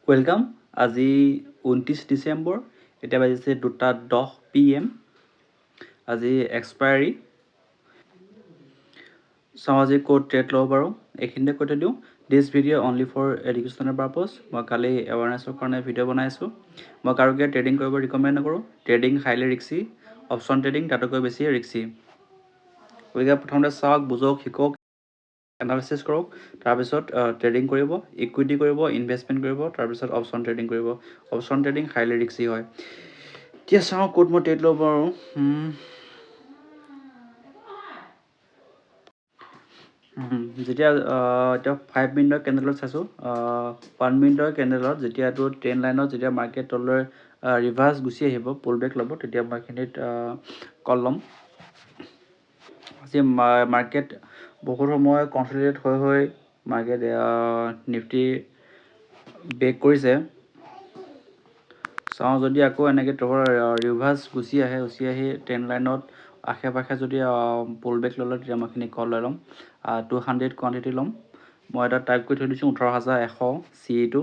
Welcome. আজি 29 ডিচেম্বৰ, এতিয়া বাজিছে 2:10 PM। আজি এক্সপায়াৰী। চাওঁ আজি ক'ত ট্ৰেড ল'ব পাৰোঁ, এইখিনিতে কৈ থৈ দিওঁ। This video' only for educational purpose. মই কালি এৱাৰনেছৰ কাৰণে ভিডিঅ' বনাই আছোঁ। মই কাৰোকে ট্ৰেডিং কৰিব ৰিকমেণ্ড নকৰোঁ। ট্ৰেডিং হাইলি ৰিক্সি, অপশ্যন ট্ৰেডিং তাতকৈ বেছি ৰিক্সি। গতিকে প্ৰথমতে চাওক, বুজক, শিকক, এনালাইচিছ কৰক, তাৰপিছত ট্ৰেডিং কৰিব, ইকুইটি কৰিব, ইনভেষ্টমেণ্ট কৰিব, তাৰপিছত অপশ্যন ট্ৰেডিং কৰিব। অপশ্যন ট্ৰেডিং হাইলি ৰিক্সি হয়। এতিয়া চাওঁ ক'ত মই ট্ৰেড ল'ব পাৰোঁ। যেতিয়া এতিয়া 5 মিনিটৰ কেণ্ডেলত চাইছোঁ, 1 মিনিটৰ কেণ্ডেলত যেতিয়া এইটো ট্ৰেণ্ড লাইনত যেতিয়া মাৰ্কেট তললৈ ৰিভাৰ্ছ গুচি আহিব, পুল বেক ল'ব, তেতিয়া মই এইখিনিত কল ল'ম। আজি মাৰ্কেট বহুত সময় কনচলিডেট হৈ মাৰ্কেট নিফটি বেক কৰিছে। চাওঁ যদি আকৌ এনেকৈ ৰিভাৰ্ছ গুচি আহি ট্ৰেণ্ড লাইনত আশে পাশে যদি পুল বেক ল'লে, তেতিয়া মই এইখিনি কল লৈ ল'ম। 200 কোৱান্টিটি ল'ম। মই এটা টাইপ কৰি থৈ দিছোঁ 18,100 CE2।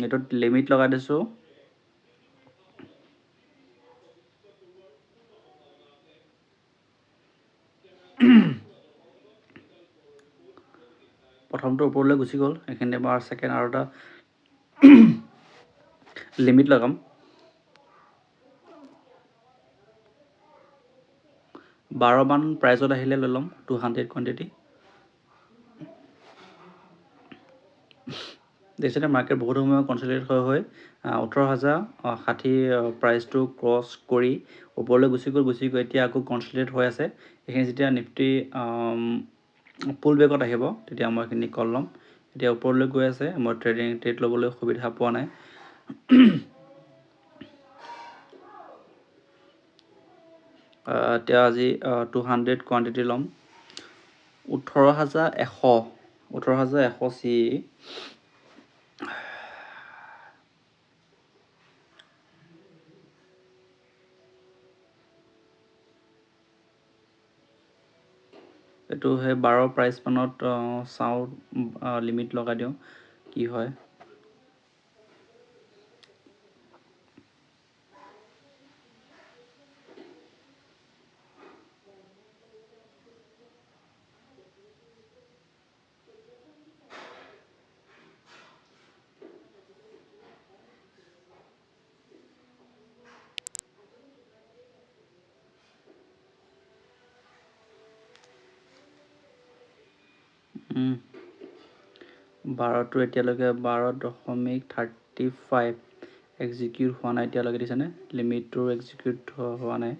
এইটোত লিমিট লগাই দিছোঁ। প্ৰথমটো ওপৰলৈ গুচি গ'ল, এইখিনিতে মই ছেকেণ্ড আৰু এটা লিমিট লগাম। 12 মান প্ৰাইজত আহিলে লৈ ল'ম 200 কোৱান্টিটি। দেখিছেনে মাৰ্কেট বহুত সময় কনচলিডেট হৈ 18,060 প্ৰাইচটো ক্ৰছ কৰি ওপৰলৈ গুচি গৈ এতিয়া আকৌ কনচলিডেট হৈ আছে। এইখিনি যেতিয়া নিফটি পুল বেকত আহিব, তেতিয়া মই এইখিনি কল ল'ম। এতিয়া ওপৰলৈ গৈ আছে, মই ট্ৰেড ল'বলৈ সুবিধা পোৱা নাই। এতিয়া আজি 200 কোৱান্টিটি ল'ম। 18,100 CE। এইটো সেই 12 প্ৰাইচ মানত চাওঁ, লিমিট লগাই দিওঁ কি হয়। বাৰটো এতিয়ালৈকে 12.35 এক্সিকিউট হোৱা নাই এতিয়ালৈকে, দিছেনে? লিমিটটো এক্সিকিউট হোৱা নাই।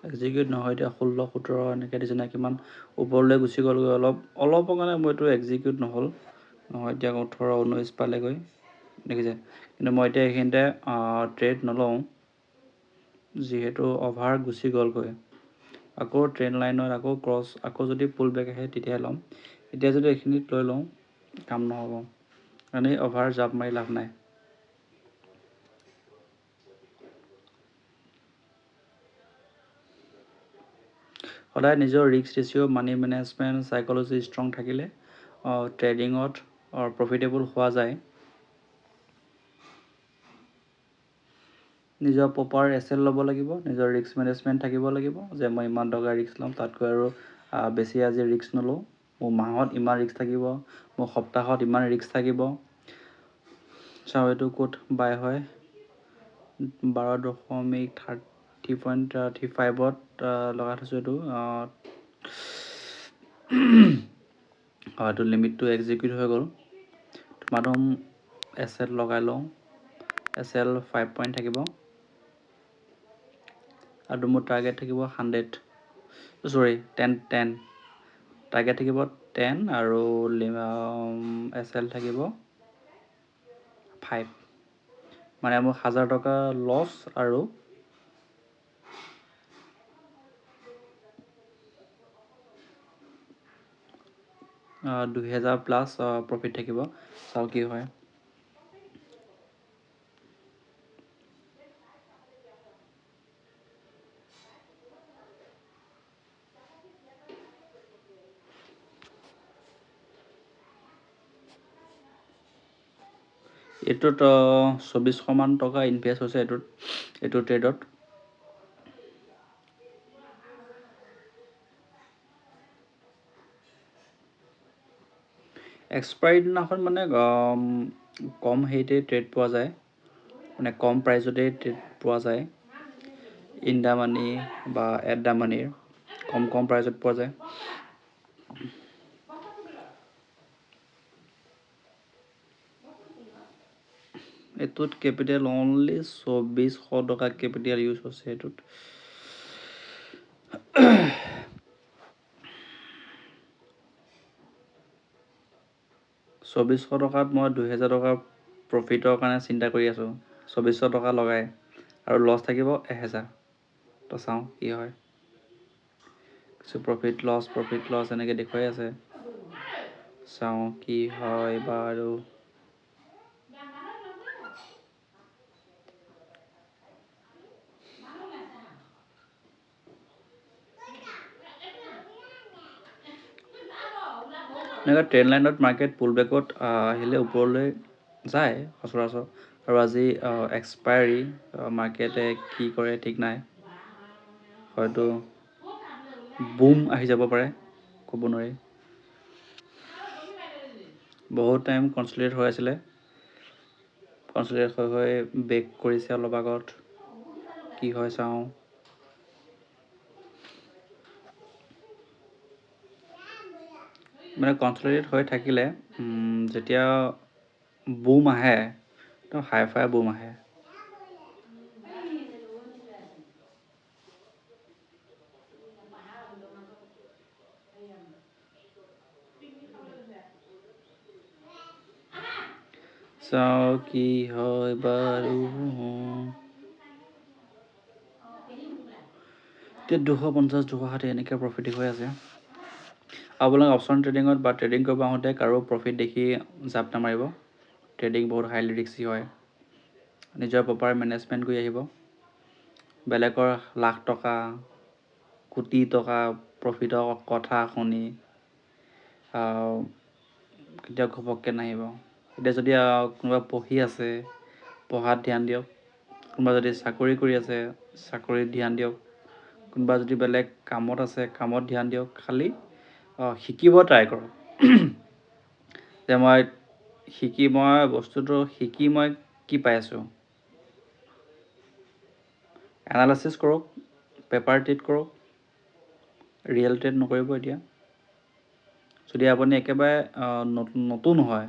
এক্সিকিউট নহয়, এতিয়া 16, 17 এনেকৈ দিছেনে? কিমান ওপৰলৈ গুচি গ'লগৈ, অলপৰ কাৰণে মই এইটো এক্সিকিউট নহয়, এতিয়া 18, 19 পালেগৈ, দেখিছে? কিন্তু মই এতিয়া এইখিনিতে ট্ৰেড নলওঁ, যিহেতু অভাৰ গুচি গ'লগৈ। আকৌ ট্ৰেণ্ড লাইনত আকৌ যদি পুল বেক আহে তেতিয়াহে ল'ম। এতিয়া যদি এইখিনিত লৈ লওঁ, কাম নহ'ব, কাৰণ এই অভাৰ জাপ মাৰি লাভ নাই। সদায় নিজৰ ৰিস্ক ৰেচিঅ', মানি মেনেজমেণ্ট, চাইক'লজি ষ্ট্ৰং থাকিলে ট্ৰেডিঙত প্ৰফিটেবল হোৱা যায়। নিজৰ প্ৰপাৰ এছ এল ল'ব লাগিব, নিজৰ ৰিস্ক মেনেজমেণ্ট থাকিব লাগিব, যে মই ইমান টকা ৰিস্ক ল'ম, তাতকৈ আৰু বেছি আজি ৰিস্ক নলওঁ। মোৰ মাহত ইমান ৰিস্ক থাকিব, মোৰ সপ্তাহত ইমান ৰিস্ক থাকিব। চাওঁ এইটো ক'ত বাই হয়। 12.30.35ত লগাই থৈছোঁ এইটো। এইটো লিমিটটো এক্সিকিউট হৈ গ'ল। তোমাৰদম এছ এল লগাই লওঁ। এছ এল 5 পইণ্ট থাকিব, আৰু মোৰ টাৰ্গেট থাকিব 100, 10 টাৰ্গেট থাকিব 10, আৰু এছ এল থাকিব 5। মানে মোৰ 1000 টকা লছ আৰু 2000 প্লাছ প্ৰফিট থাকিব। চাওঁ কি হয়। এইটোত 2400 মান টকা ইনভেষ্ট হৈছে এইটো ট্ৰেডত। এক্সপায়াৰী দিনাখন মানে কম হেৰিতে ট্ৰেড পোৱা যায়, মানে কম প্ৰাইজতে ট্ৰেড পোৱা যায়। ইন দা মানি বা এট দা মানিৰ কম প্ৰাইজত পোৱা যায়। এইটোত কেপিটেল অনলি 2400 টকা কেপিটেল ইউজ হৈছে এইটোত। 2400 টকাত মই 2000 টকা প্ৰফিটৰ কাৰণে চিন্তা কৰি আছোঁ। 2400 টকা লগাই আৰু লছ থাকিব 1000। তো চাওঁ কি হয়। কিছু প্ৰফিট লছ এনেকৈ দেখুৱাই আছে। চাওঁ কি হয় বাৰু। এনেকুৱা ট্ৰেণ্ড লাইনত মাৰ্কেট পুল বেকত আহিলে ওপৰলৈ যায় সচৰাচৰ। আৰু আজি এক্সপায়াৰী মাৰ্কেটে কি কৰে ঠিক নাই, হয়তো বুম আহি যাব পাৰে, ক'ব নোৱাৰি। বহুত টাইম কনচলিডেট হৈ আছিলে, কনচলিডেট হৈ বেক কৰিছে অলপ আগত। কি হয় চাওঁ। মানে কনচলিডেট হৈ থাকিলে যেতিয়া বুম আহে তো হাই বুম আহে। চাওঁ কি হয় বাৰু। এতিয়া 250 260 এনেকৈ প্ৰফিট হৈ আছে। আপোনালোকে অপশ্যন ট্ৰেডিঙত বা ট্ৰেডিং কৰিব আহোঁতে কাৰো প্ৰফিট দেখি জাপ নামাৰিব। ট্ৰেডিং বহুত হাইলি ৰিস্কি হয়। নিজৰ প্ৰপাৰ মেনেজমেণ্ট কৰি আহিব। বেলেগৰ লাখ টকা কোটি টকা প্ৰফিটৰ কথা শুনি কেতিয়াও ঘপককৈ নাহিব। এতিয়া যদি কোনোবা পঢ়ি আছে, পঢ়াত ধ্যান দিয়ক। কোনোবা যদি চাকৰি কৰি আছে, চাকৰিত ধ্যান দিয়ক। কোনোবা যদি বেলেগ কামত আছে, কামত ধ্যান দিয়ক। খালি শিকিব ট্ৰাই কৰক যে মই বস্তুটো শিকি মই কি পাই আছোঁ। এনালাইচিছ কৰক, পেপাৰ ট্ৰেড কৰক, ৰিয়েল ট্ৰেড নকৰিব। এতিয়া যদি আপুনি একেবাৰে নতুন হয়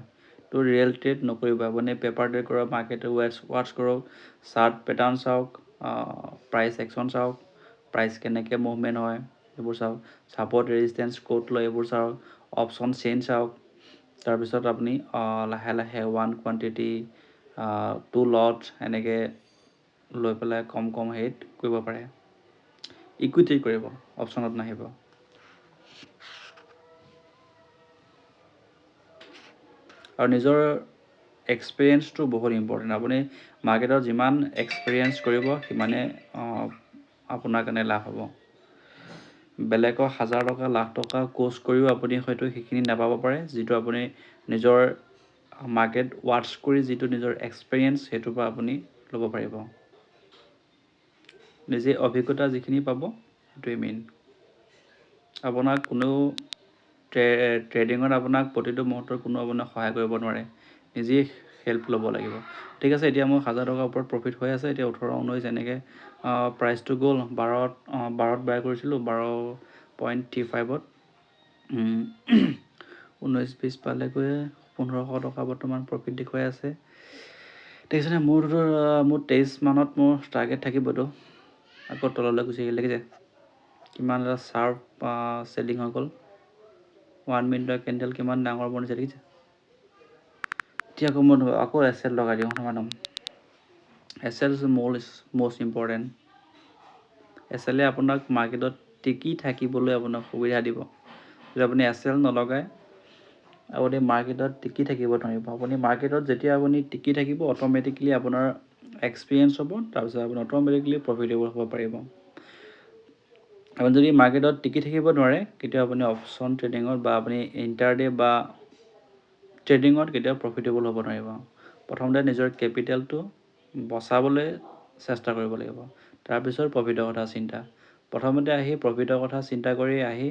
তো ৰিয়েল ট্ৰেড নকৰিব। আপুনি পেপাৰ ট্ৰেড কৰক, মাৰ্কেটৰ ৱাটচ কৰক, চাৰ্ট পেটাৰ্ণ চাওক, প্ৰাইচ একশ্যন চাওক, প্ৰাইচ কেনেকৈ মুভমেণ্ট হয় এইবোৰ চাওক, ছাপৰ্ট ৰেজিষ্টেঞ্চ ক'ত লয় এইবোৰ চাওক, অপশ্যন চেইন চাওক। তাৰপিছত আপুনি লাহে লাহে 1 কোৱান্টিটি 2 লট এনেকৈ লৈ পেলাই কম হেৰিত কৰিব পাৰে। ইকুইটি কৰিব, অপশ্যনত নাহিব। আৰু নিজৰ এক্সপিৰিয়েঞ্চটো বহুত ইম্পৰ্টেণ্ট। আপুনি মাৰ্কেটত যিমান এক্সপিৰিয়েঞ্চ কৰিব সিমানে আপোনাৰ কাৰণে লাভ হ'ব। বেলেগৰ 1000 টকা লাখ টকা কোৰ্চ কৰিও আপুনি হয়তো সেইখিনি নাপাব পাৰে, যিটো আপুনি নিজৰ মাৰ্কেট ৱাটচ কৰি যিটো নিজৰ এক্সপিৰিয়েঞ্চ সেইটোৰ পৰা আপুনি ল'ব পাৰিব। নিজে অভিজ্ঞতা যিখিনি পাব সেইটোৱে মেইন। আপোনাক কোনেও ট্ৰেডিঙত আপোনাক প্ৰতিটো মুহূৰ্তত কোনো আপোনাক সহায় কৰিব নোৱাৰে, নিজেই হেল্প ল'ব লাগিব। ঠিক আছে, এতিয়া মোৰ 1000 টকাৰ ওপৰত প্ৰফিট হৈ আছে। এতিয়া 18 19 এনেকৈ প্ৰাইচটো গ'ল। 12ত বাই কৰিছিলোঁ, 12.35ত 19-20 পালেগৈ 1500 টকা বৰ্তমান প্ৰফিট দেখুৱাই আছে। ঠিক আছে, মোৰ 23 মানত মোৰ টাৰ্গেট থাকিবতো। আকৌ তললৈ গুচি আহিল, দেখিছে কিমান এটা শ্বাৰ্প চেলিং হৈ গ'ল। 1 মিনিটৰ কেণ্ডেল কিমান ডাঙৰ বনিছে, দেখিছে। এতিয়া আকৌ এছ এল লগাই দিওঁ। S L is most important. S এলে আপোনাক মাৰ্কেটত টিকি থাকিবলৈ আপোনাক সুবিধা দিব। যদি আপুনি এছ এল নলগায় আপুনি মাৰ্কেটত টিকি থাকিব নোৱাৰিব। আপুনি মাৰ্কেটত যেতিয়া আপুনি টিকি থাকিব অট'মেটিকেলি আপোনাৰ এক্সপিৰিয়েঞ্চ হ'ব, তাৰপিছত আপুনি অট'মেটিকেলি প্ৰফিটেবল হ'ব পাৰিব। আপুনি যদি মাৰ্কেটত টিকি থাকিব নোৱাৰে কেতিয়াও আপুনি অপশ্যন ট্ৰেডিঙত বা আপুনি ইণ্টাৰডে বা ট্ৰেডিঙত কেতিয়াও প্ৰফিটেবল হ'ব নোৱাৰিব। প্ৰথমতে নিজৰ কেপিটেলটো বচাবলৈ চেষ্টা কৰিব লাগিব, তাৰপিছত প্ৰফিটৰ কথা চিন্তা। প্ৰথমতে আহি প্ৰফিটৰ কথা চিন্তা কৰি আহি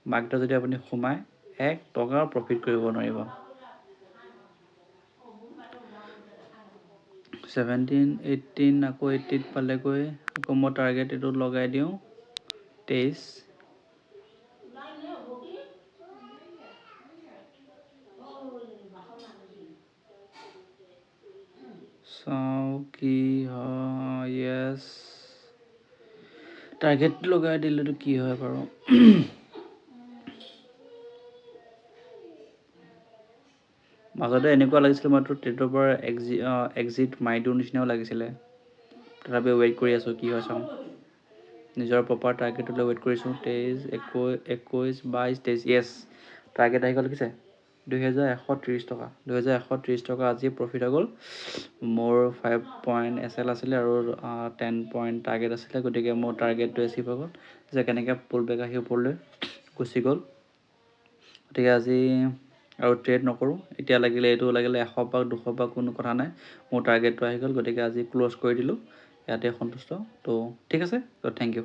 মাৰ্কেটত যদি আপুনি সোমায় 1 টকাৰ প্ৰফিট কৰিব নোৱাৰিব। 17, 18 আকৌ 80 পালেগৈ, আকৌ মই টাৰ্গেট এইটো লগাই দিওঁ 23। চাওঁ কি হয়। য়েছ, টাৰ্গেট লগাই দিলেতো কি হয় বাৰু। মাজতে এনেকুৱা লাগিছিলে মইতো ট্ৰেডৰ পৰা এক্সিট মাৰি দিওঁ নিচিনাও লাগিছিলে, তথাপি ৱেইট কৰি আছোঁ কি হয় চাওঁ। নিজৰ প্ৰপাৰ টাৰ্গেটলৈ ৱেইট কৰিছোঁ। 23, 21, 22, 23। য়েছ, টাৰ্গেট আহি গ'ল। দেখিছে 2130 টকা। 2130 টকা আজি প্ৰফিট হৈ গ'ল। মোৰ 5 পইণ্ট SL আছিলে আৰু 10 পইণ্ট টাৰ্গেট আছিলে, গতিকে মোৰ টাৰ্গেটটো এচিভ হৈ গ'ল। যে কেনেকৈ পুল বেক আহি ওপৰলৈ গুচি গ'ল। গতিকে আজি আৰু ট্ৰেড নকৰোঁ। এতিয়া লাগিলে এইটো লাগিলে 100 পাক 200 পাক কোনো কথা নাই, মোৰ টাৰ্গেটটো আহি গ'ল। গতিকে আজি ক্ল'জ কৰি দিলোঁ, ইয়াতে সন্তুষ্ট। তো ঠিক আছে, তো থেংক ইউ।